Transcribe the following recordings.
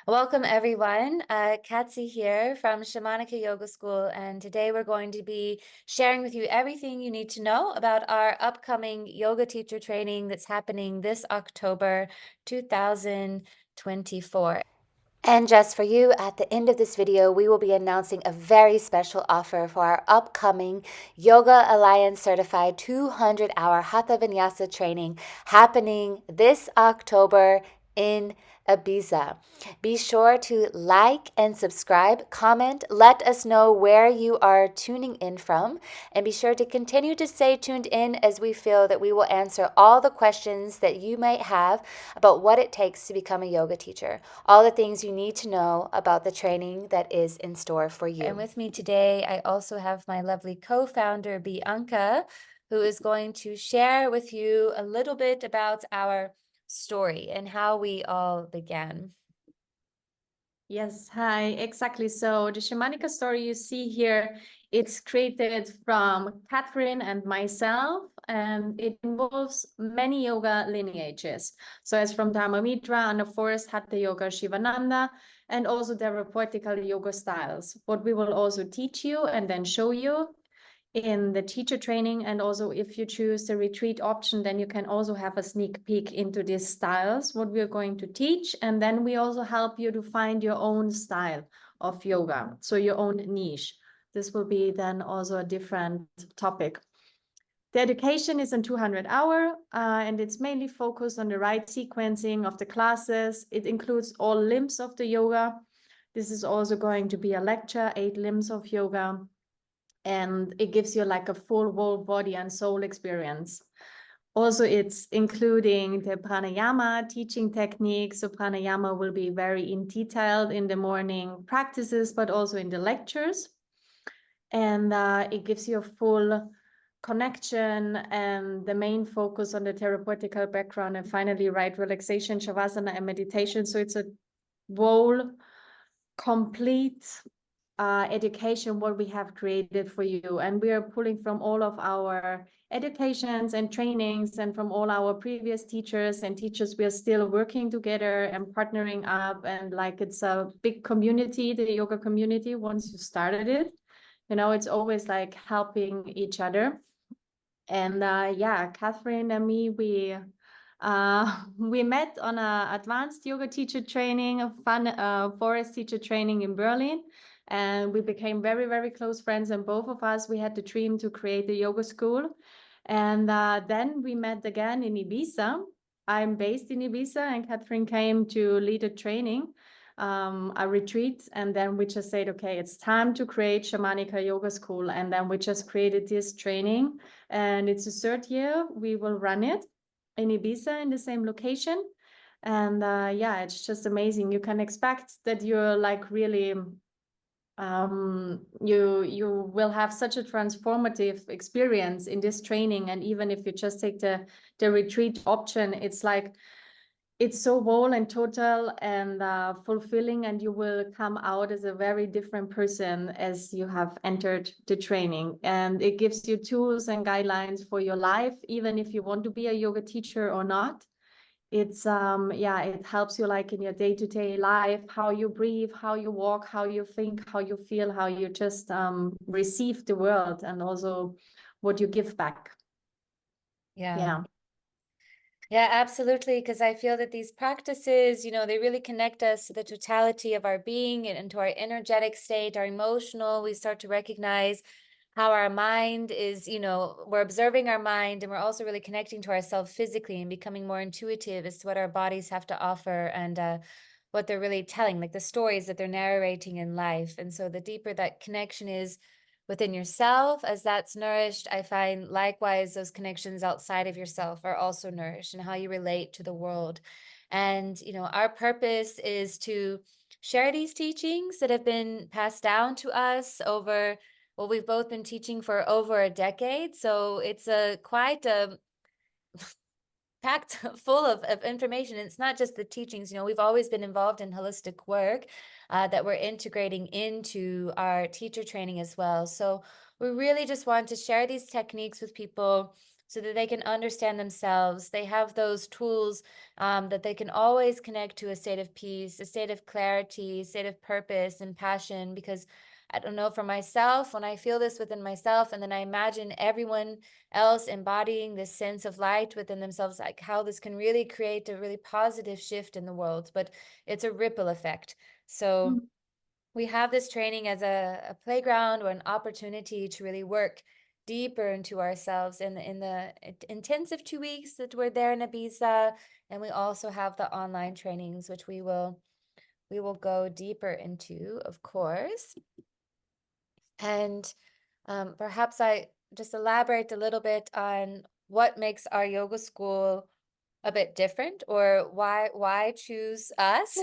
Welcome, everyone. Katsi here from Shamanika Yoga School, and today we're going to be sharing with you everything you need to know about our upcoming yoga teacher training that's happening this October 2024. And just for you, at the end of this video, we will be announcing a very special offer for our upcoming Yoga Alliance certified 200-hour Hatha Vinyasa training happening this October in Ibiza. Be sure to like and subscribe, comment, let us know where you are tuning in from, and be sure to continue to stay tuned in as we feel that we will answer all the questions that you might have about what it takes to become a yoga teacher, all the things you need to know about the training that is in store for you. And with me today, I also have my lovely co-founder, Bianca, who is going to share with you a little bit about our story and how we all began. Yes, hi, exactly. So the Shamanika story you see here, it's created from Catherine and myself, and it involves many yoga lineages. So it's from Dharmamitra and the forest Hatha Yoga Shivananda, and also therapeutical yoga styles. What we will also teach you and then show you in the teacher training. And also if you choose the retreat option, then you can also have a sneak peek into these styles, what we're going to teach. And then we also help you to find your own style of yoga, so your own niche. This will be then also a different topic. The education is in 200 hour, and it's mainly focused on the right sequencing of the classes. It includes all limbs of the yoga. This is also going to be a lecture, 8 limbs of yoga, and it gives you like a full whole body and soul experience. Also, it's including the pranayama teaching techniques. So pranayama will be very in detailed in the morning practices, but also in the lectures. And it gives you a full connection and the main focus on the therapeutical background, and finally, right relaxation, shavasana, and meditation. So it's a whole complete education what we have created for you, and we are pulling from all of our educations and trainings and from all our previous teachers and teachers. We are still working together and partnering up, and like it's a big community, the yoga community. Once you started it, you know, it's always like helping each other. And yeah, Catherine and me, we met on a advanced yoga teacher training, a fun forest teacher training in Berlin, and we became very, very close friends. And both of us, we had the dream to create the yoga school. And then we met again in Ibiza. I'm based in Ibiza, and Catherine came to lead a training, a retreat. And then we just said, okay, it's time to create Shamanika Yoga School. And then we just created this training, and it's the 3rd year we will run it in Ibiza in the same location. And yeah, it's just amazing. You can expect that you're like really you will have such a transformative experience in this training. And even if you just take the retreat option, it's like it's so whole and total and fulfilling, and you will come out as a very different person as you have entered the training. And it gives you tools and guidelines for your life, even if you want to be a yoga teacher or not. It's yeah, it helps you like in your day-to-day life, how you breathe, how you walk, how you think, how you feel, how you just receive the world, and also what you give back. Yeah. Yeah, absolutely. Because I feel that these practices, they really connect us to the totality of our being and into our energetic state, our emotional. We start to recognize how our mind is, we're observing our mind, and we're also really connecting to ourselves physically and becoming more intuitive as to what our bodies have to offer, and what they're really telling, like the stories that they're narrating in life. And so the deeper that connection is within yourself, as that's nourished, I find likewise those connections outside of yourself are also nourished, and how you relate to the world. And our purpose is to share these teachings that have been passed down to us over, well, we've both been teaching for over a decade, so it's a quite a packed full of information. It's not just the teachings. We've always been involved in holistic work that we're integrating into our teacher training as well. So we really just want to share these techniques with people so that they can understand themselves. They have those tools that they can always connect to a state of peace, a state of clarity, a state of purpose and passion. Because I don't know, for myself, when I feel this within myself, and then I imagine everyone else embodying this sense of light within themselves, like how this can really create a really positive shift in the world. But it's a ripple effect. So we have this training as a playground or an opportunity to really work deeper into ourselves in the intensive 2 weeks that we're there in Ibiza. And we also have the online trainings, which we will go deeper into, of course. And perhaps I just elaborate a little bit on what makes our yoga school a bit different, or why choose us.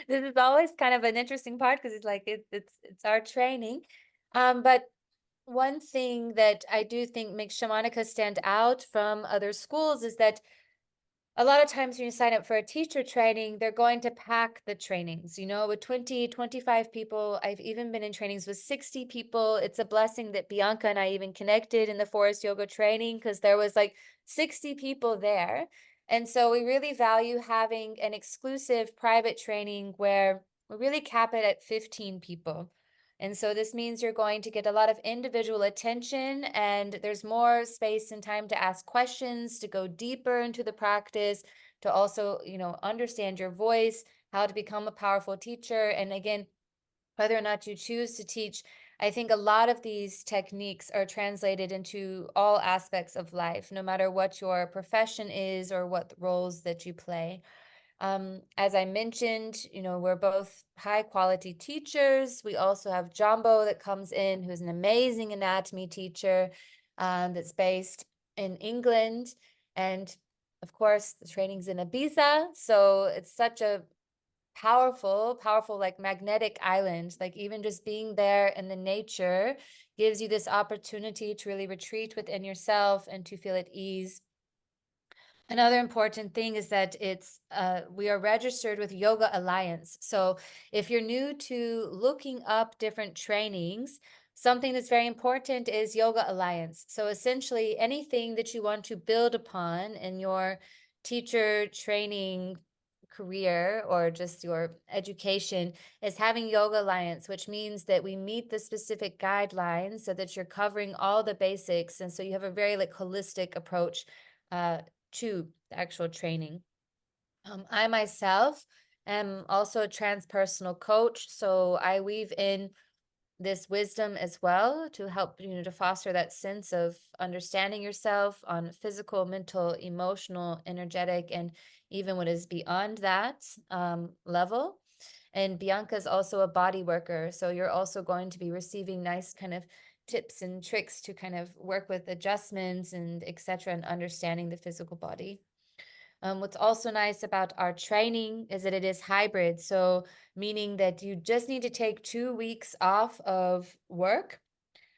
This is always kind of an interesting part because it's like it's our training. But one thing that I do think makes Shamanika stand out from other schools is that a lot of times when you sign up for a teacher training, they're going to pack the trainings, with 20, 25 people. I've even been in trainings with 60 people. It's a blessing that Bianca and I even connected in the forest yoga training, because there was like 60 people there. And so we really value having an exclusive private training where we really cap it at 15 people. And so this means you're going to get a lot of individual attention, and there's more space and time to ask questions, to go deeper into the practice, to also, understand your voice, how to become a powerful teacher. And again, whether or not you choose to teach, I think a lot of these techniques are translated into all aspects of life, no matter what your profession is or what roles that you play. As I mentioned, we're both high quality teachers. We also have Jumbo that comes in, who's an amazing anatomy teacher, that's based in England. And of course, the training's in Ibiza. So it's such a powerful, powerful, like magnetic island. Like even just being there in the nature gives you this opportunity to really retreat within yourself and to feel at ease. Another important thing is that we are registered with Yoga Alliance. So if you're new to looking up different trainings, something that's very important is Yoga Alliance. So essentially anything that you want to build upon in your teacher training career or just your education is having Yoga Alliance, which means that we meet the specific guidelines so that you're covering all the basics. And so you have a very like holistic approach uh, to the actual training. I myself am also a transpersonal coach, so I weave in this wisdom as well to help, to foster that sense of understanding yourself on physical, mental, emotional, energetic, and even what is beyond that level. And Bianca is also a body worker, so you're also going to be receiving nice kind of tips and tricks to kind of work with adjustments and etc. and understanding the physical body. What's also nice about our training is that it is hybrid. So meaning that you just need to take 2 weeks off of work,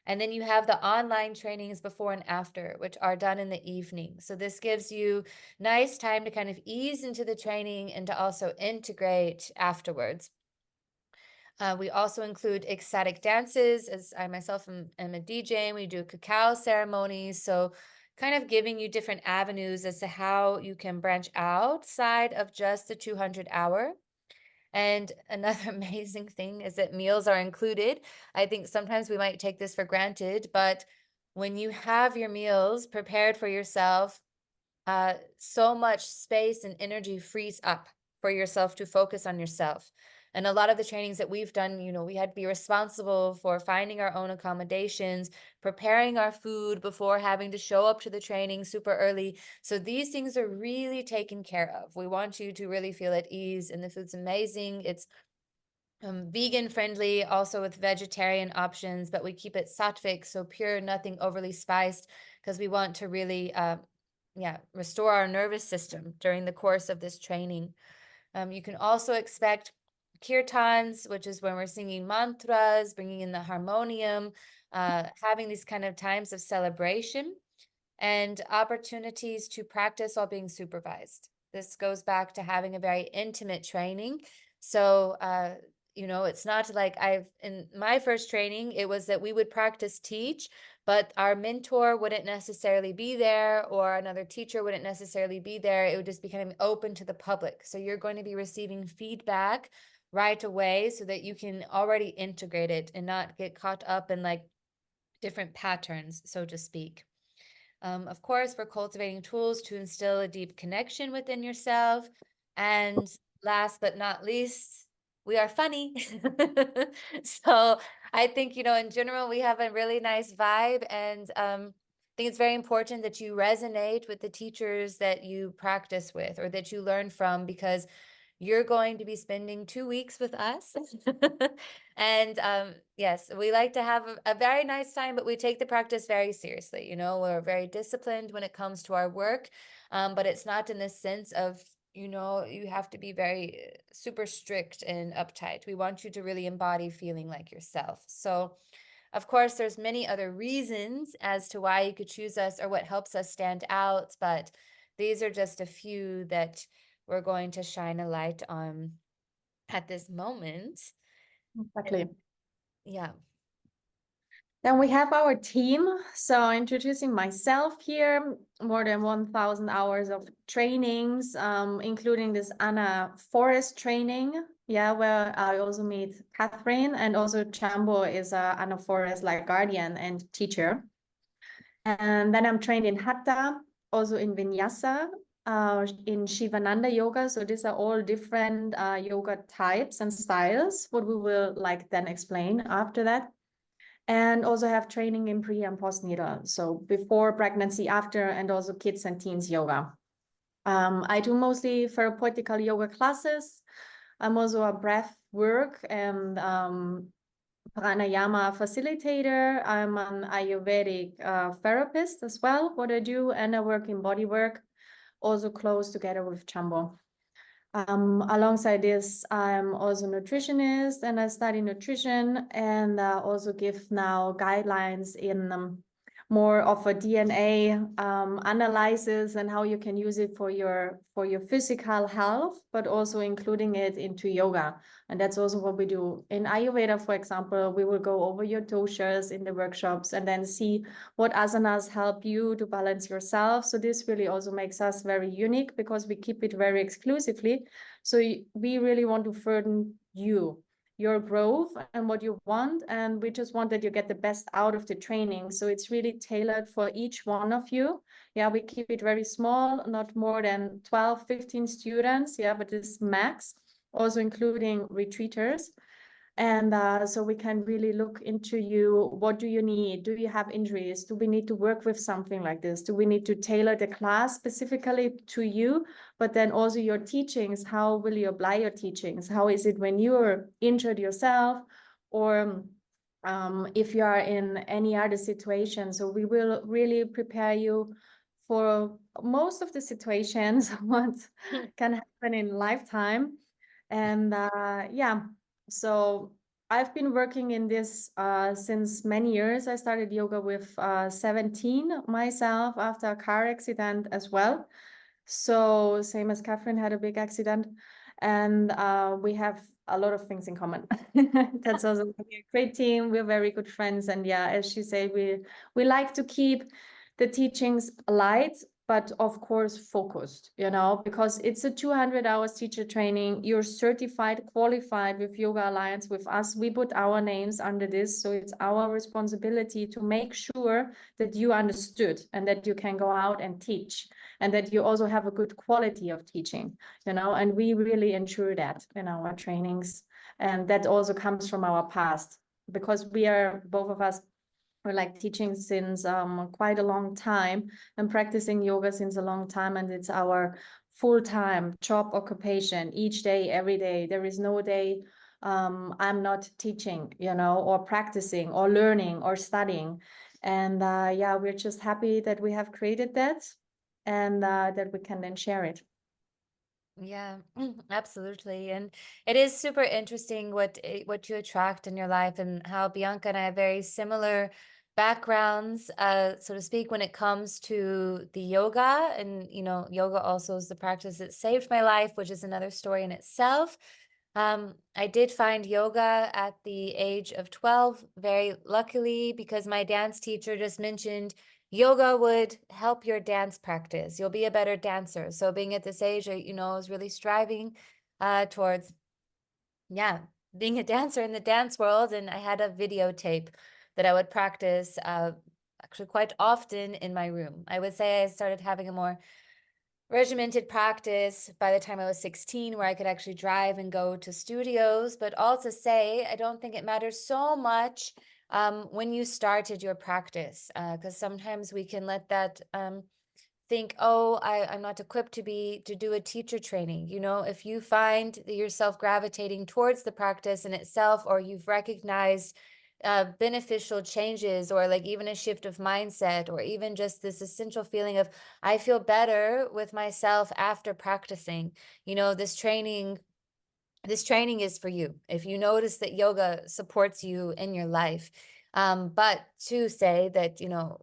and then you have the online trainings before and after, which are done in the evening. So this gives you nice time to kind of ease into the training and to also integrate afterwards. We also include ecstatic dances, as I myself am a DJ, and we do cacao ceremonies. So kind of giving you different avenues as to how you can branch outside of just the 200-hour. And another amazing thing is that meals are included. I think sometimes we might take this for granted, but when you have your meals prepared for yourself, so much space and energy frees up for yourself to focus on yourself. And a lot of the trainings that we've done, we had to be responsible for finding our own accommodations, preparing our food before having to show up to the training super early. So these things are really taken care of. We want you to really feel at ease, and the food's amazing. It's vegan friendly, also with vegetarian options, but we keep it sattvic, so pure, nothing overly spiced, because we want to really restore our nervous system during the course of this training. You can also expect kirtans, which is when we're singing mantras, bringing in the harmonium, having these kind of times of celebration, and opportunities to practice while being supervised. This goes back to having a very intimate training. So you know, it's not like in my first training, it was that we would practice teach, but our mentor wouldn't necessarily be there, or another teacher wouldn't necessarily be there. It would just be kind of open to the public. So you're going to be receiving feedback right away so that you can already integrate it and not get caught up in like different patterns, so to speak. Of course, we're cultivating tools to instill a deep connection within yourself. And last but not least, we are funny. So I think, you know, in general, we have a really nice vibe. And I think it's very important that you resonate with the teachers that you practice with or that you learn from, because you're going to be spending 2 weeks with us. And yes, we like to have a very nice time, but we take the practice very seriously. You know, we're very disciplined when it comes to our work, but it's not in the sense of, you know, you have to be very super strict and uptight. We want you to really embody feeling like yourself. So, of course, there's many other reasons as to why you could choose us or what helps us stand out, but these are just a few that we're going to shine a light on at this moment. Exactly. Yeah. Then we have our team. So introducing myself here, more than 1,000 hours of trainings, including this Anna Forest training. Yeah, where I also meet Catherine, and also Chambo is a Anna Forest like guardian and teacher. And then I'm trained in Hatha, also in Vinyasa, in Shivananda yoga. So these are all different yoga types and styles, what we will like then explain after that. And also have training in pre and postnatal. So before pregnancy, after, and also kids and teens yoga. I do mostly therapeutical yoga classes. I'm also a breath work and pranayama facilitator. I'm an Ayurvedic therapist as well, what I do, and I work in body work, also close together with Chambo. Alongside this, I'm also nutritionist and I study nutrition and also give now guidelines in more of a DNA analysis and how you can use it for your physical health, but also including it into yoga. And that's also what we do in Ayurveda. For example, we will go over your doshas in the workshops and then see what asanas help you to balance yourself. So this really also makes us very unique because we keep it very exclusively. So we really want to further your growth and what you want. And we just want that you get the best out of the training. So it's really tailored for each one of you. Yeah, we keep it very small, not more than 12, 15 students. Yeah, but it's max, also including retreaters. And so we can really look into you. What do you need? Do you have injuries? Do we need to work with something like this? Do we need to tailor the class specifically to you? But then also your teachings, how will you apply your teachings? How is it when you're injured yourself, or if you are in any other situation? So we will really prepare you for most of the situations, what can happen in lifetime. And yeah, so I've been working in this since many years. I started yoga with 17 myself after a car accident as well. So same as Catherine, had a big accident, and we have a lot of things in common. That's also a great team. We're very good friends, and yeah, as she said, we like to keep the teachings light, but of course focused, you know, because it's a 200 hours teacher training. You're certified, qualified with Yoga Alliance with us. We put our names under this. So it's our responsibility to make sure that you understood and that you can go out and teach and that you also have a good quality of teaching, you know, and we really ensure that in our trainings. And that also comes from our past, because we are, both of us, we're like teaching since quite a long time and practicing yoga since a long time, and it's our full-time job occupation each day, every day. There is no day I'm not teaching, you know, or practicing or learning or studying. And yeah, we're just happy that we have created that and that we can then share it. Yeah, absolutely. And it is super interesting what you attract in your life, and how Bianca and I have very similar backgrounds, so to speak, when it comes to the yoga. And, you know, yoga also is the practice that saved my life, which is another story in itself. I did find yoga at the age of 12, very luckily, because my dance teacher just mentioned yoga would help your dance practice. You'll be a better dancer. So being at this age, I was really striving towards, yeah, being a dancer in the dance world. And I had a videotape that I would practice actually quite often in my room. I would say I started having a more regimented practice by the time I was 16, where I could actually drive and go to studios. But also say, I don't think it matters so much when you started your practice, because sometimes we can let that think, oh, I'm not equipped to do a teacher training. If you find yourself gravitating towards the practice in itself, or you've recognized beneficial changes, or like even a shift of mindset, or even just this essential feeling of, I feel better with myself after practicing, this training is for you. If you notice that yoga supports you in your life. But to say that,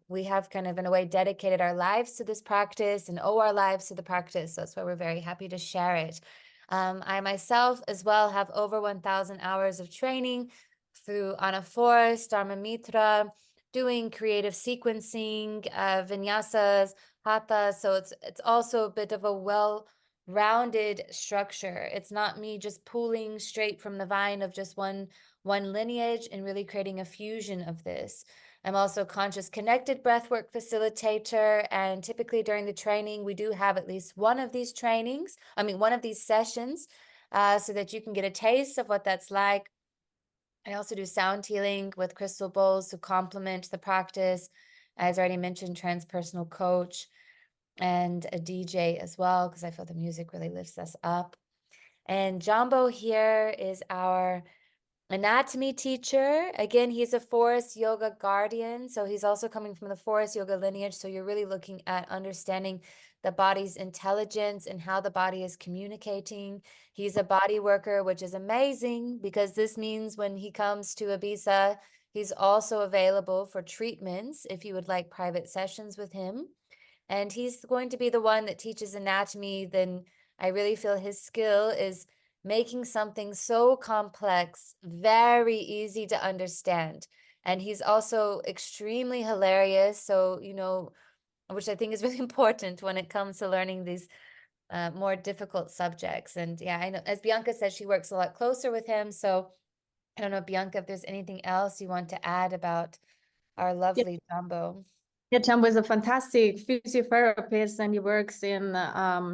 we have kind of in a way dedicated our lives to this practice and owe our lives to the practice. So that's why we're very happy to share it. I myself as well have over 1,000 hours of training through Anna Forrest, Dharma Mitra, doing creative sequencing, vinyasas, hatha. So it's also a bit of a rounded structure. It's not me just pulling straight from the vine of just one lineage and really creating a fusion of this. I'm also a conscious connected breathwork facilitator, and typically during the training we do have at least one of these sessions, so that you can get a taste of what that's like. I also do sound healing with crystal bowls to complement the practice. As already mentioned, transpersonal coach and a DJ as well, because I feel the music really lifts us up. And Jumbo here is our anatomy teacher. Again, he's a forest yoga guardian. So he's also coming from the forest yoga lineage. So you're really looking at understanding the body's intelligence and how the body is communicating. He's a body worker, which is amazing, because this means when he comes to Ibiza, he's also available for treatments if you would like private sessions with him. And he's going to be the one that teaches anatomy. Then I really feel his skill is making something so complex very easy to understand. And he's also extremely hilarious. So, which I think is really important when it comes to learning these more difficult subjects. And yeah, I know, as Bianca said, she works a lot closer with him. So I don't know, Bianca, if there's anything else you want to add about our lovely Jumbo. Yeah, Jumbo is a fantastic physiotherapist, and he works in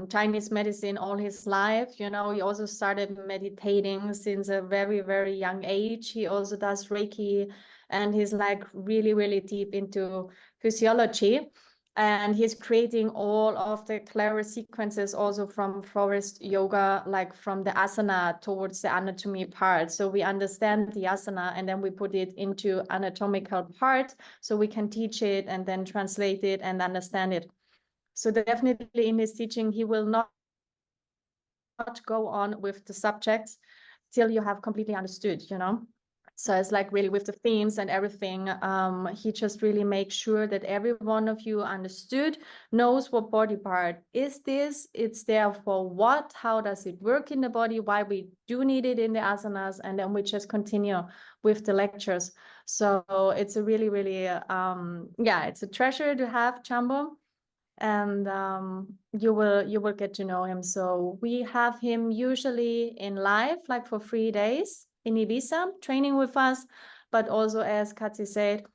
Chinese medicine all his life. You know, he also started meditating since a very, very young age. He also does Reiki, and he's like really, really deep into physiology. And he's creating all of the clever sequences also from forest yoga, like from the asana towards the anatomy part. So we understand the asana and then we put it into anatomical part, so we can teach it and then translate it and understand it. So definitely in his teaching, he will not go on with the subjects till you have completely understood, you know? So it's like really with the themes and everything, he just really makes sure that every one of you understood, knows what body part is this, it's there for what, how does it work in the body, why we do need it in the asanas, and then we just continue with the lectures. So it's a really, really, yeah, it's a treasure to have Jumbo, and you will get to know him. So we have him usually in live, like for 3 days in Ibiza, training with us. But also, as Katsi said,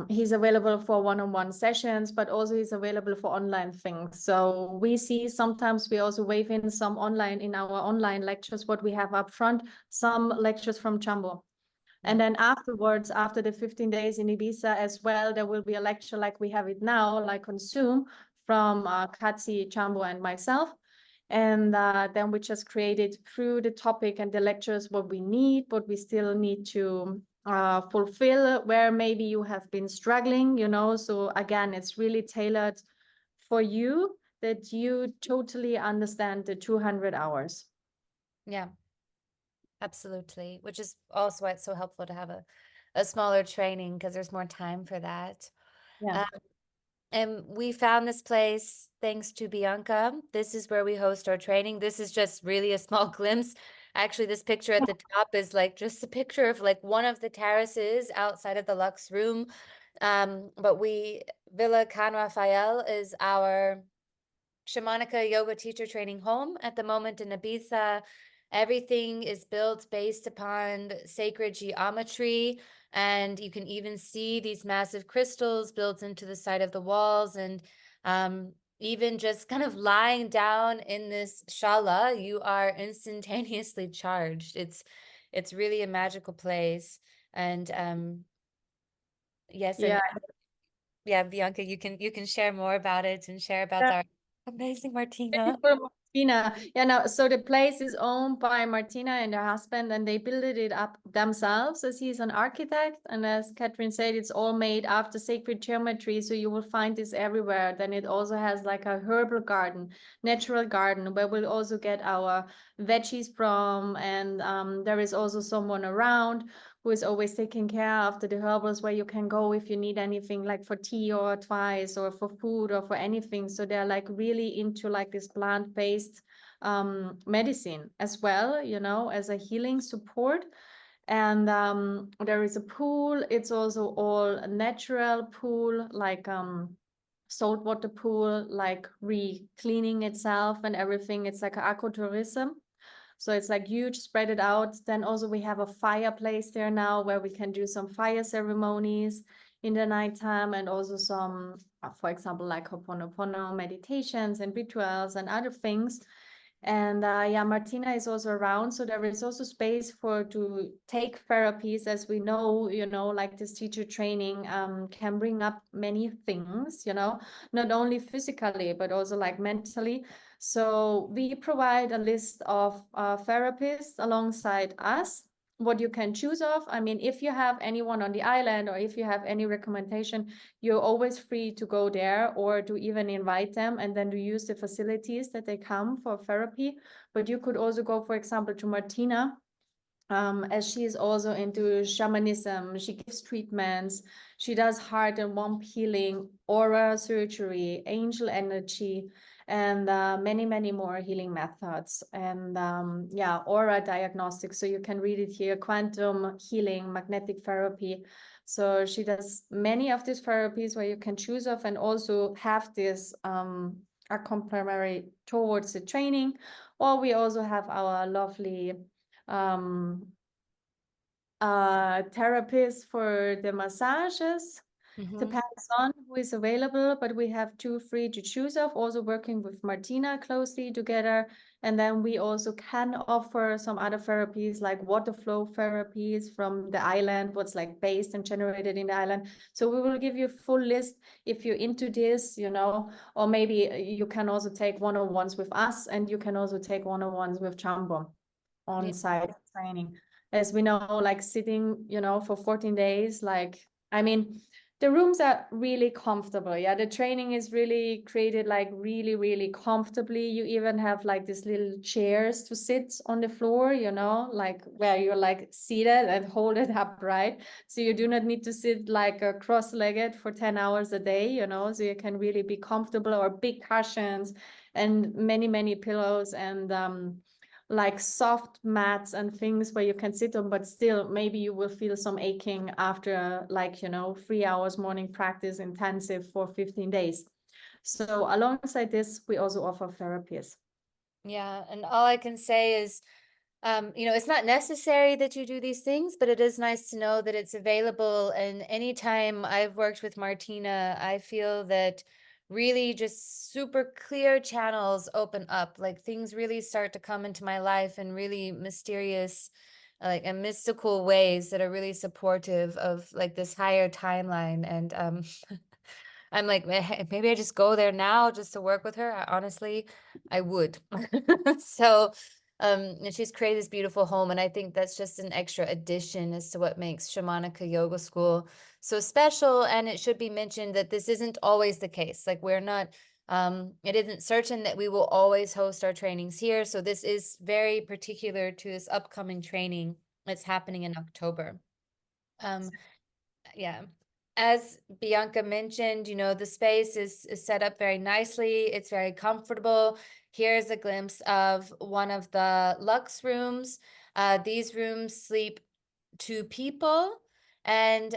he's available for one-on-one sessions, but also he's available for online things. So we see sometimes we also wave in some online in our online lectures, what we have up front, some lectures from Jumbo. And then afterwards, after the 15 days in Ibiza as well, there will be a lecture like we have it now, like on Zoom, from Katsi, Jumbo, and myself. And then we just created through the topic and the lectures what we need, what we still need to fulfill, where maybe you have been struggling, you know. So again, it's really tailored for you, that you totally understand the 200 hours. Yeah. Absolutely, which is also why it's so helpful to have a smaller training, because there's more time for that. Yeah. And we found this place thanks to Bianca. This is where we host our training. This is just really a small glimpse. Actually, this picture at the top is like just a picture of like one of the terraces outside of the Lux room. But Villa Can Rafael is our Shamanika yoga teacher training home at the moment in Ibiza. Everything is built based upon sacred geometry, and you can even see these massive crystals built into the side of the walls. And even just kind of lying down in this shala, you are instantaneously charged. It's really a magical place. And yes, Yeah. and yeah, Bianca, you can share more about it and share about our amazing Martina. For Martina. Yeah, no, so the place is owned by Martina and her husband, and they built it up themselves as he's an architect. And as Catherine said, it's all made after sacred geometry. So you will find this everywhere. Then it also has like a herbal garden, natural garden, where we'll also get our veggies from. And there is also someone around who is always taking care after the herbals, where you can go if you need anything like for tea or advice or for food or for anything. So they're like really into like this plant-based medicine as well, you know, as a healing support. And there is a pool. It's also all a natural pool, like saltwater pool, like re-cleaning itself and everything. It's like ecotourism. So it's like huge, spread it out. Then also we have a fireplace there now where we can do some fire ceremonies in the nighttime, and also some, for example, like Ho'oponopono meditations and rituals and other things. And yeah, Martina is also around, so there is also space for to take therapies. As we know, you know, like this teacher training can bring up many things, you know, not only physically but also like mentally. So we provide a list of therapists alongside us, what you can choose of. I mean, if you have anyone on the island or if you have any recommendation, you're always free to go there or to even invite them and then to use the facilities that they come for therapy. But you could also go, for example, to Martina, as she is also into shamanism. She gives treatments, she does heart and womb healing, aura surgery, angel energy, and many more healing methods. And yeah, aura diagnostics. So you can read it here: quantum healing, magnetic therapy. So she does many of these therapies where you can choose of and also have this a complementary towards the training. Or we also have our lovely um therapist for the massages. Mhm. Depends on who is available, but we have two free to choose of, also working with Martina closely together. And then we also can offer some other therapies like water flow therapies from the island, what's like based and generated in the island. So we will give you a full list if you're into this, you know, or maybe you can also take one-on-ones with us, and you can also take one-on-ones with Jumbo Yeah. on-site training. As we know, like sitting, you know, for 14 days, like, I mean, the rooms are really comfortable. Yeah, the training is really created like really comfortably. You even have like these little chairs to sit on the floor, you know, like where you're like seated and hold it upright. So you do not need to sit like cross-legged for 10 hours a day, you know, so you can really be comfortable, or big cushions and many pillows, and like soft mats and things where you can sit on, but still maybe you will feel some aching after like, you know, 3 hours morning practice intensive for 15 days. So alongside this, we also offer therapies. Yeah, and all I can say is, it's not necessary that you do these things, but it is nice to know that it's available. And anytime I've worked with Martina, I feel that really just super clear channels open up, like things really start to come into my life in really mysterious, like and mystical ways that are really supportive of like this higher timeline. And I'm like, maybe I just go there now just to work with her. Honestly, I would. So, and she's created this beautiful home, and I think that's just an extra addition as to what makes Shamanika Yoga School so special. And it should be mentioned that this isn't always the case. Like we're not, it isn't certain that we will always host our trainings here. So this is very particular to this upcoming training that's happening in October. Um, yeah. As Bianca mentioned, the space is set up very nicely. It's very comfortable. here's a glimpse of one of the luxe rooms. These rooms sleep 2 people, and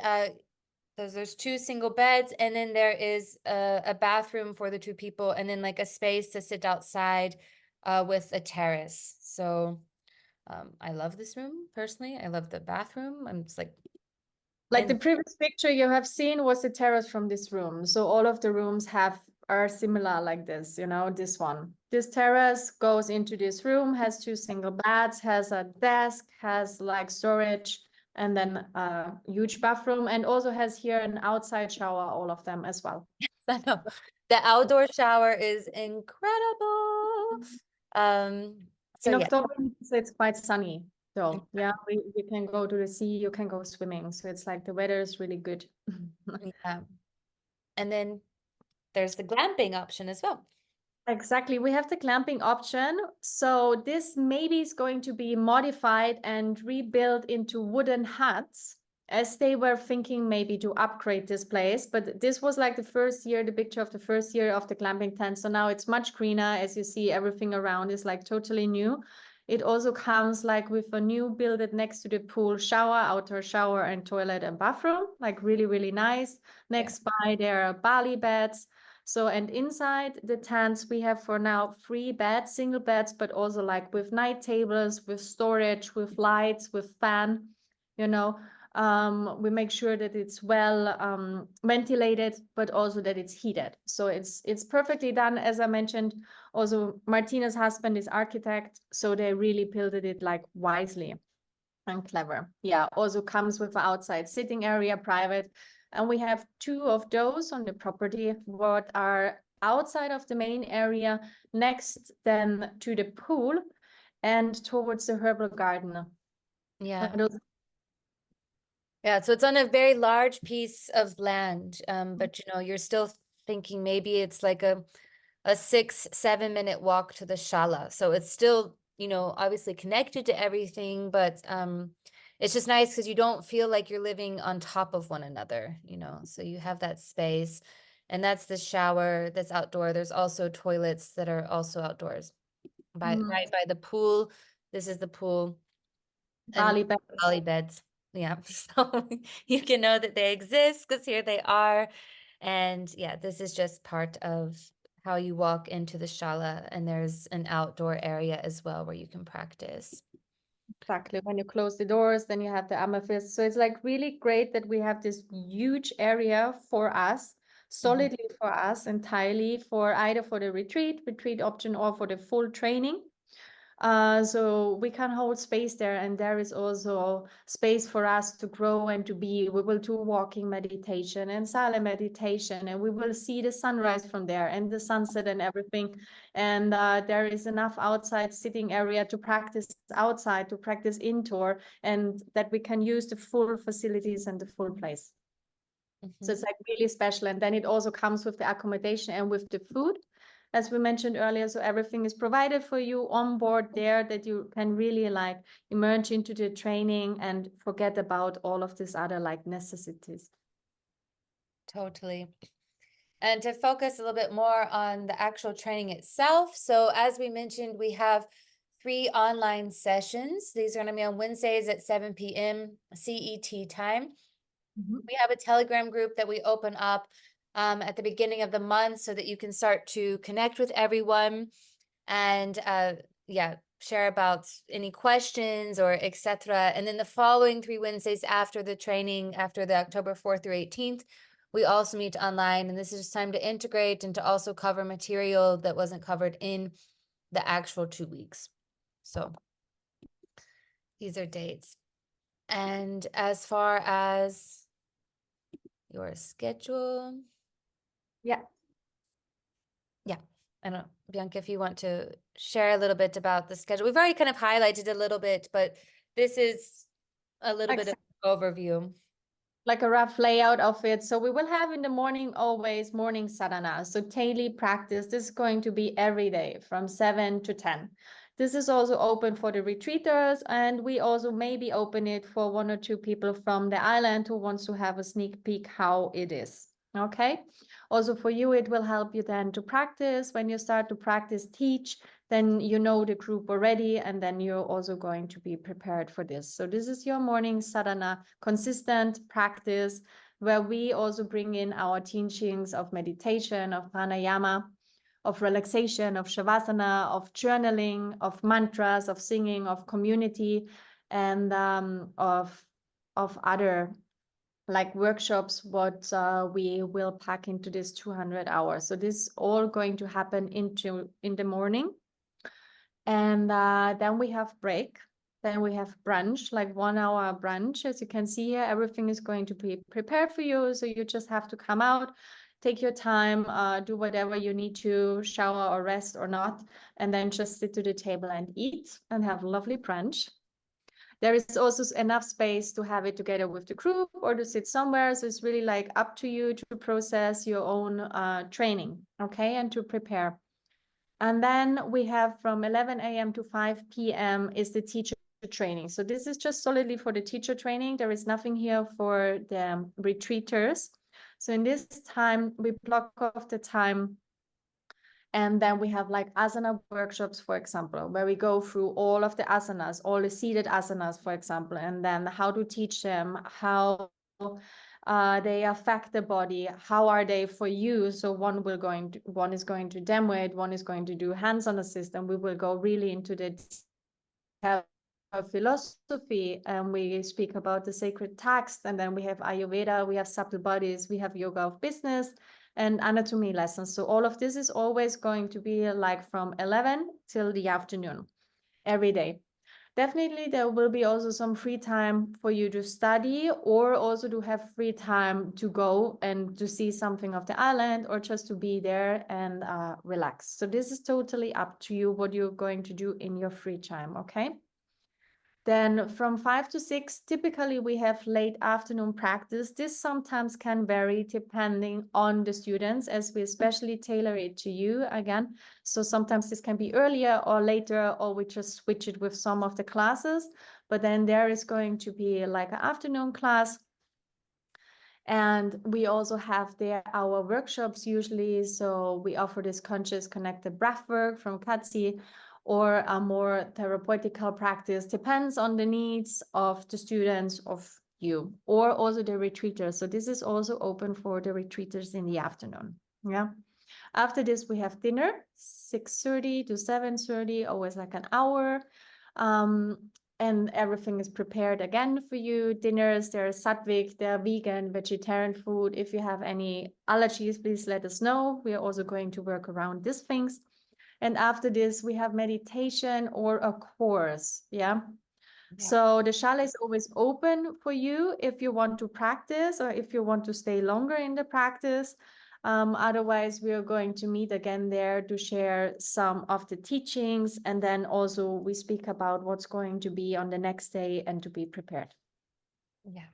there's 2 single beds, and then there is a bathroom for the 2 people, and then like a space to sit outside with a terrace. So I love this room personally. I love the bathroom. I'm just Like and the previous picture you have seen was the terrace from this room. So all of the rooms are similar like this, you know, this one. This terrace goes into this room, has 2 single beds, has a desk, has like storage, and then a huge bathroom, and also has here an outside shower, all of them as well. I know the outdoor shower is incredible. So In yeah, October, it's quite sunny. So yeah, you can go to the sea, you can go swimming. So it's like the weather is really good. yeah. And then there's the glamping option as well. Exactly. We have the clamping option. So this maybe is going to be modified and rebuilt into wooden huts, as they were thinking maybe to upgrade this place. But this was like the first year, the picture of the first year of the glamping tent. So now it's much greener. As you see, everything around is like totally new. It also comes like with a new built next to the pool shower, outdoor shower and toilet and bathroom, like really, really nice. Next by there are Bali beds. So, and inside the tents, we have for now 3 beds, single beds, but also like with night tables, with storage, with lights, with fan, you know. We make sure that it's well ventilated, but also that it's heated. So it's perfectly done. As I mentioned, also Martina's husband is architect, so they really built it like wisely and clever. Yeah, also comes with an outside sitting area, private. And we have 2 of those on the property, what are outside of the main area, next then to the pool and towards the herbal garden. Yeah. Those Yeah, so it's on a very large piece of land, but you're still thinking maybe it's like a 6-7 minute walk to the shala. So it's still, obviously connected to everything, but it's just nice because you don't feel like you're living on top of one another, so you have that space. And that's the shower that's outdoor. There's also toilets that are also outdoors right by the pool. This is the pool and Bali beds. Bali beds. Yeah, so you can know that they exist because here they are. And yeah, this is just part of how you walk into the shala, and there's an outdoor area as well where you can practice. Exactly. When you close the doors, then you have the amethyst. So it's like really great that we have this huge area for us, solidly for us, entirely for either for the retreat option, or for the full training. So we can hold space there, and there is also space for us to grow and to be. We will do walking meditation and silent meditation, and we will see the sunrise from there and the sunset and everything. And there is enough outside sitting area to practice outside, to practice indoor, and that we can use the full facilities and the full place. So it's like really special. And then it also comes with the accommodation and with the food, as we mentioned earlier. So everything is provided for you on board there, that you can really like emerge into the training and forget about all of these other like necessities. Totally. And to focus a little bit more on the actual training itself. So as we mentioned, we have 3 online sessions. These are going to be on Wednesdays at 7 p.m. CET time. We have a Telegram group that we open up at the beginning of the month so that you can start to connect with everyone and share about any questions or etc. And then the following 3 Wednesdays after the training, after the October 4th through 18th, we also meet online, and this is just time to integrate and to also cover material that wasn't covered in the actual 2 weeks. So these are dates. And as far as your schedule. Yeah. Yeah. I don't know, Bianca, if you want to share a little bit about the schedule. We've already kind of highlighted a little bit, but this is a little bit of an overview. Like a rough layout of it. So we will have in the morning always morning sadhana. So daily practice. This is going to be every day from 7 to 10. This is also open for the retreaters, and we also maybe open it for 1 or 2 people from the island who wants to have a sneak peek how it is. Okay. Also for you, it will help you then to practice. When you start to practice, teach, then you know the group already, and then you're also going to be prepared for this. So this is your morning sadhana, consistent practice, where we also bring in our teachings of meditation, of pranayama, of relaxation, of shavasana, of journaling, of mantras, of singing, of community, and of other like workshops, what we will pack into this 200 hours. So this is all going to happen in the morning. And then we have break. Then we have brunch, like 1 hour brunch. As you can see here, everything is going to be prepared for you. So you just have to come out, take your time, do whatever you need to, shower or rest or not, and then just sit to the table and eat and have lovely brunch. There is also enough space to have it together with the group or to sit somewhere. So it's really like up to you to process your own training, okay, and to prepare. And then we have from 11 a.m. to 5 p.m. is the teacher training. So this is just solidly for the teacher training. There is nothing here for the retreaters. So in this time, we block off the time. And then we have like asana workshops, for example, where we go through all of the asanas, all the seated asanas, for example, and then how to teach them, how they affect the body, how are they for you. So one is going to demo it, one is going to do hands-on assist, and we will go really into the philosophy, and we speak about the sacred text, and then we have Ayurveda, we have subtle bodies, we have yoga of business, and anatomy lessons. So all of this is always going to be like from 11 till the afternoon every day. Definitely there will be also some free time for you to study, or also to have free time to go and to see something of the island, or just to be there and relax. So this is totally up to you what you're going to do in your free time, okay? Then from 5 to 6, typically we have late afternoon practice. This sometimes can vary depending on the students, as we especially tailor it to you again. So sometimes this can be earlier or later, or we just switch it with some of the classes. But then there is going to be like an afternoon class. And we also have there our workshops usually. So we offer this conscious connected breathwork from Katsi, or a more therapeutical practice, depends on the needs of the students, of you, or also the retreaters. So this is also open for the retreaters in the afternoon. Yeah. After this, we have dinner, 6:30 to 7:30, always like an hour. And everything is prepared again for you. Dinners, there's sattvic, there are vegan, vegetarian food. If you have any allergies, please let us know. We are also going to work around these things. And after this, we have meditation or a course. Yeah. So the shala is always open for you if you want to practice, or if you want to stay longer in the practice. Otherwise, we are going to meet again there to share some of the teachings. And then also we speak about what's going to be on the next day and to be prepared. Yeah,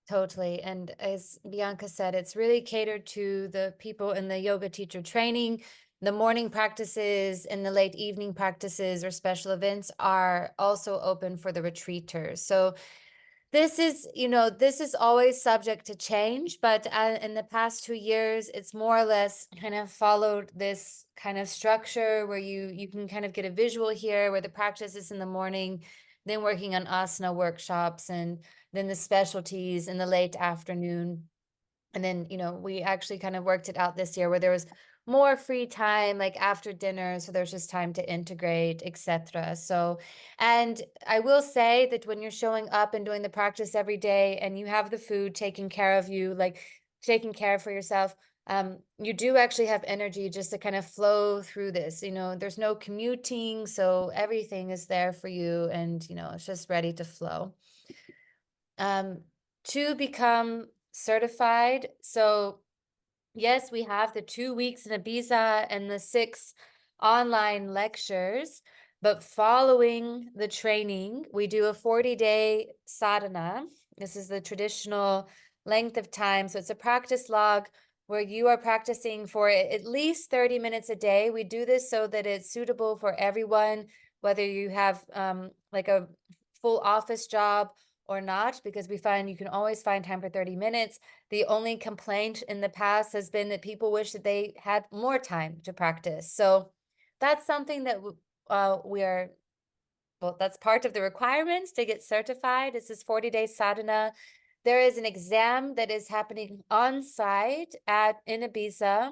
totally. And as Bianca said, it's really catered to the people in the yoga teacher training. The morning practices and the late evening practices or special events are also open for the retreaters. So this is, this is always subject to change, but in the past 2 years, it's more or less kind of followed this kind of structure where you can kind of get a visual here, where the practice is in the morning, then working on asana workshops, and then the specialties in the late afternoon. And then, we actually kind of worked it out this year where there was more free time, like after dinner. So there's just time to integrate, etc. So, and I will say that when you're showing up and doing the practice every day and you have the food taken care of you, like taking care for yourself, you do actually have energy just to kind of flow through this. There's no commuting, so everything is there for you, and it's just ready to flow. To become certified, so yes, we have the 2 weeks in Ibiza and the 6 online lectures, but following the training, we do a 40-day sadhana. This is the traditional length of time. So it's a practice log where you are practicing for at least 30 minutes a day. We do this so that it's suitable for everyone, whether you have like a full office job or not, because we find you can always find time for 30 minutes. The only complaint in the past has been that people wish that they had more time to practice. So that's something that we are, well, that's part of the requirements to get certified. It's this 40-day sadhana. There is an exam that is happening on site in Ibiza,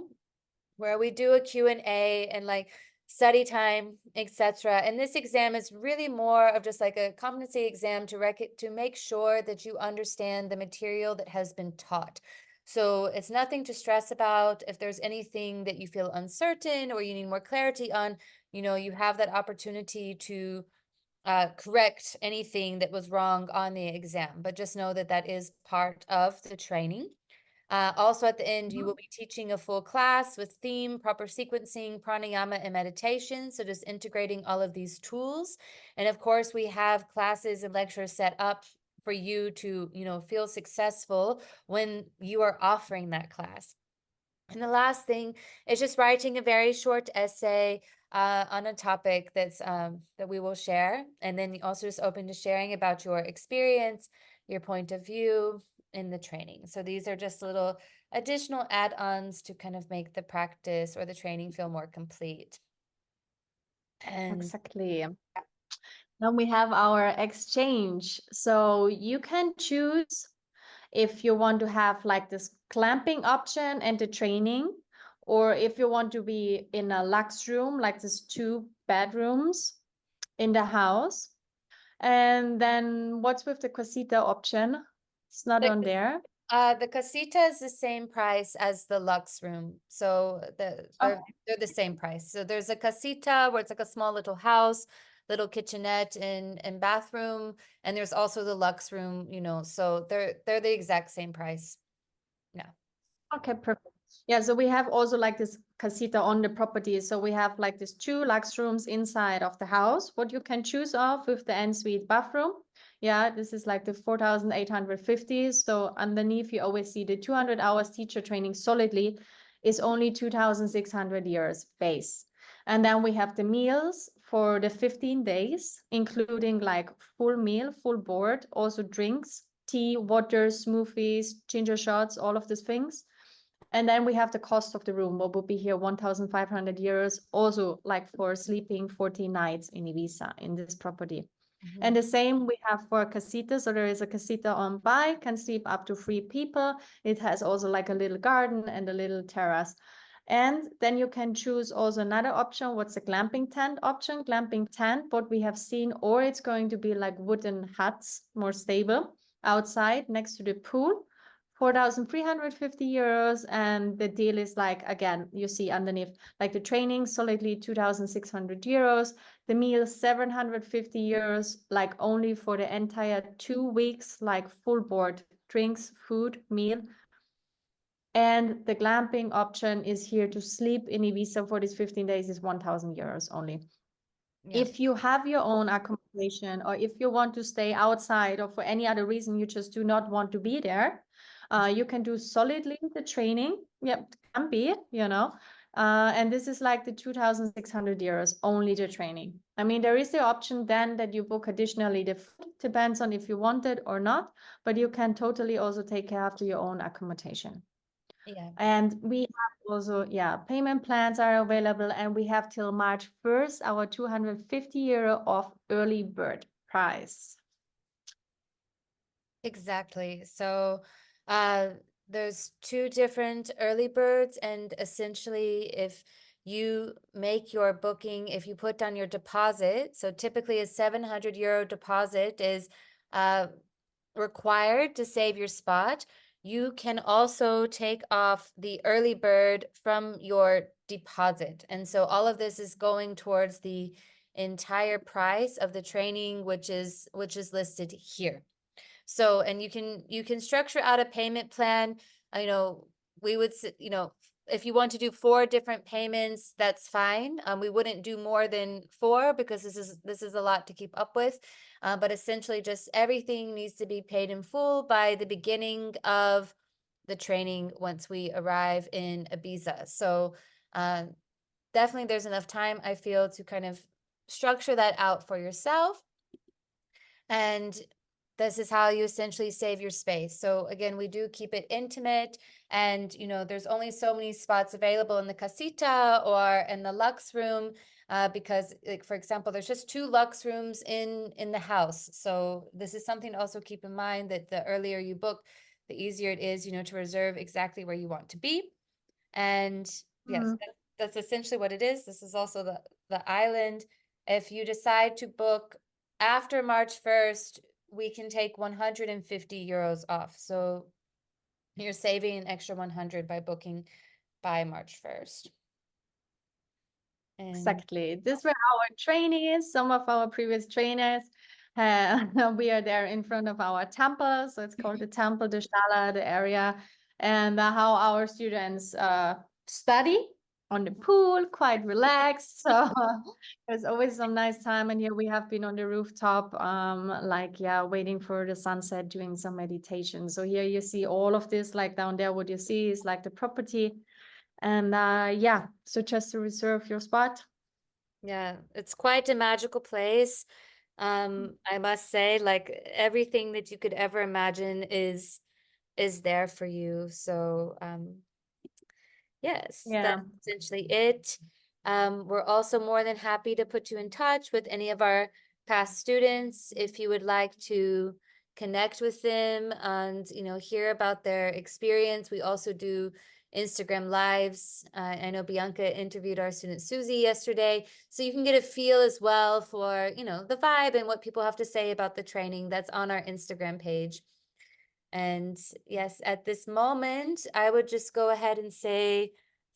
where we do a Q&A and like study time, etc. And this exam is really more of just like a competency exam to make sure that you understand the material that has been taught. So it's nothing to stress about. If there's anything that you feel uncertain or you need more clarity on, you have that opportunity to correct anything that was wrong on the exam. But just know that that is part of the training. Also at the end, you will be teaching a full class with theme, proper sequencing, pranayama, and meditation. So just integrating all of these tools. And of course, we have classes and lectures set up for you to, feel successful when you are offering that class. And the last thing is just writing a very short essay on a topic that we will share. And then also just open to sharing about your experience, your point of view in the training. So these are just little additional add-ons to kind of make the practice or the training feel more complete. And Exactly. Then we have our exchange. So you can choose if you want to have like this clamping option and the training, or if you want to be in a luxe room, like this 2 bedrooms in the house. And then what's with the casita option? It's not the on there. the casita is the same price as the Lux room. So they're the same price. So there's a casita where it's like a small little house, little kitchenette and bathroom, and there's also the Lux room, so they're the exact same price. Yeah. Okay, perfect. Yeah, so we have also like this casita on the property. So we have like these 2 luxe rooms inside of the house, what you can choose of with the ensuite bathroom. Yeah, this is like the 4,850. So underneath you always see the 200 hours teacher training solidly is only 2,600 euros base. And then we have the meals for the 15 days, including like full meal, full board, also drinks, tea, water, smoothies, ginger shots, all of these things. And then we have the cost of the room, what would be here 1,500 euros, also like for sleeping 14 nights in Ibiza in this property. And the same we have for casita. So there is a casita on by, can sleep up to 3 people. It has also like a little garden and a little terrace. And then you can choose also another option. What's the glamping tent option? Glamping tent, what we have seen, or it's going to be like wooden huts, more stable, outside next to the pool. 4,350 euros, and the deal is like, again, you see underneath, like the training solidly 2,600 euros, the meal 750 euros, like only for the entire 2 weeks, like full board, drinks, food, meal. And the glamping option is here to sleep in Ibiza for these 15 days is 1,000 euros only. Yeah. If you have your own accommodation, or if you want to stay outside, or for any other reason you just do not want to be there, you can do solidly the training. Yep, can be, and this is like the 2,600 euros, only the training. I mean, there is the option then that you book additionally the food, depends on if you want it or not, but you can totally also take care of your own accommodation. Yeah. And we have also, payment plans are available, and we have till March 1st our 250 euro off early bird price. Exactly. So there's 2 different early birds, and essentially if you make your booking, if you put down your deposit, so typically a 700 euro deposit is required to save your spot. You can also take off the early bird from your deposit. And so all of this is going towards the entire price of the training, which is listed here. So, and you can structure out a payment plan. We would, if you want to do 4 different payments, that's fine. We wouldn't do more than 4 because this is a lot to keep up with. But essentially just everything needs to be paid in full by the beginning of the training once we arrive in Ibiza. So definitely there's enough time, I feel, to kind of structure that out for yourself. And this is how you essentially save your space. So again, we do keep it intimate, and there's only so many spots available in the casita or in the luxe room, because, like, for example, there's just 2 luxe rooms in the house. So this is something to also keep in mind, that the earlier you book, the easier it is, to reserve exactly where you want to be. And yes, that's essentially what it is. This is also the island. If you decide to book after March 1st, we can take 150 euros off. So you're saving an extra 100 by booking by March 1st. And Exactly. This were our trainees, some of our previous trainers. We are there in front of our temple. So it's called the Temple de Shala, the area, and how our students study on the pool, quite relaxed. So there's always some nice time. And here we have been on the rooftop, like, yeah, waiting for the sunset, doing some meditation. So here you see all of this, like down there, what you see is like the property. And yeah, so just to reserve your spot. yeah, it's quite a magical place. I must say, like, everything that you could ever imagine is there for you. So yes, Yeah. that's essentially it. We're also more than happy to put you in touch with any of our past students if you would like to connect with them and, hear about their experience. We also do Instagram lives. I know Bianca interviewed our student Susie yesterday, so you can get a feel as well for, the vibe and what people have to say about the training. That's on our Instagram page. And yes, at this moment, I would just go ahead and say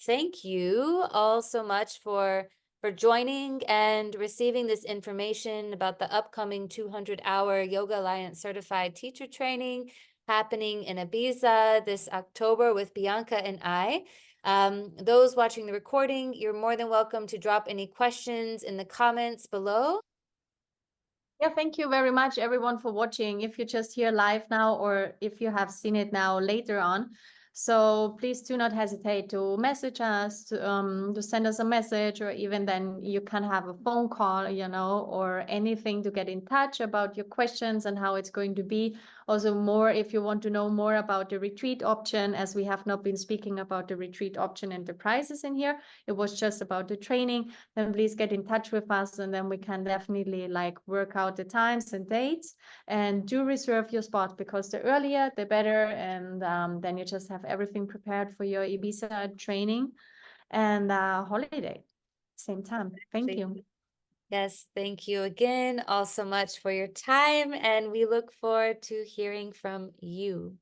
thank you all so much for joining and receiving this information about the upcoming 200-hour Yoga Alliance certified teacher training happening in Ibiza this October with Bianca and I. Those watching the recording, you're more than welcome to drop any questions in the comments below. Yeah, thank you very much, everyone, for watching. If you're just here live now, or if you have seen it now later on. So please do not hesitate to message us, to send us a message, or even then you can have a phone call, or anything to get in touch about your questions and how it's going to be. Also, more if you want to know more about the retreat option, as we have not been speaking about the retreat option and the prices in here. It was just about the training. Then please get in touch with us, and then we can definitely like work out the times and dates. And do reserve your spot, because the earlier the better. And then you just have everything prepared for your Ibiza training and holiday same time. Thank you. Yes, thank you again all so much for your time, and we look forward to hearing from you.